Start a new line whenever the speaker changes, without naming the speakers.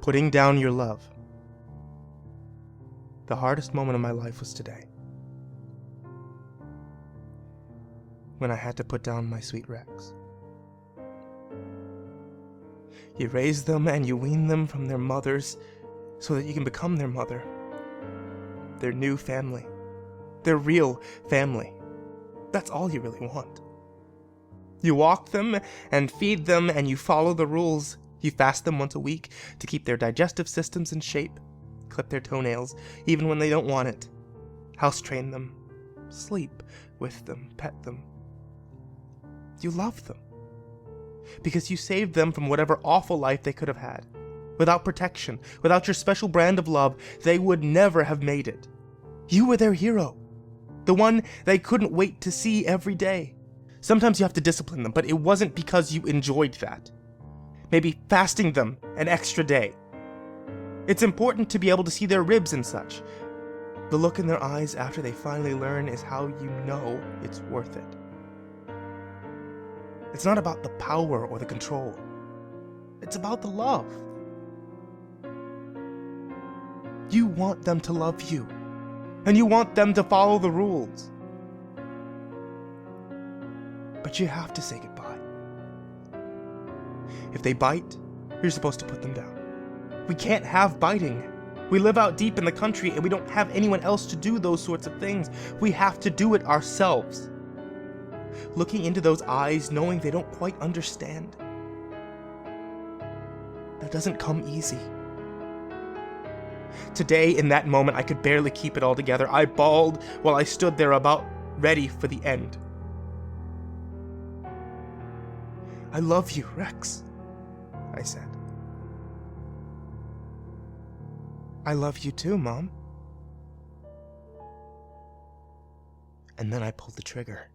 Putting down your love. The hardest moment of my life was today, when I had to put down my sweet Rex. You raise them and you wean them from their mothers so that you can become their mother, their new family, their real family. That's all you really want. You walk them and feed them and you follow the rules. You fast them once a week to keep their digestive systems in shape, clip their toenails even when they don't want it, house train them, sleep with them, pet them. You love them because you saved them from whatever awful life they could have had. Without protection, without your special brand of love, they would never have made it. You were their hero, the one they couldn't wait to see every day. Sometimes you have to discipline them, but it wasn't because you enjoyed that. Maybe fasting them an extra day. It's important to be able to see their ribs and such. The look in their eyes after they finally learn is how you know it's worth it. It's not about the power or the control. It's about the love. You want them to love you, and you want them to follow the rules. But you have to say goodbye. If they bite, you're supposed to put them down. We can't have biting. We live out deep in the country and we don't have anyone else to do those sorts of things. We have to do it ourselves. Looking into those eyes, knowing they don't quite understand. That doesn't come easy. Today, in that moment, I could barely keep it all together. I bawled while I stood there about ready for the end. I love you, Rex, I said. I love you too, Mom. And then I pulled the trigger.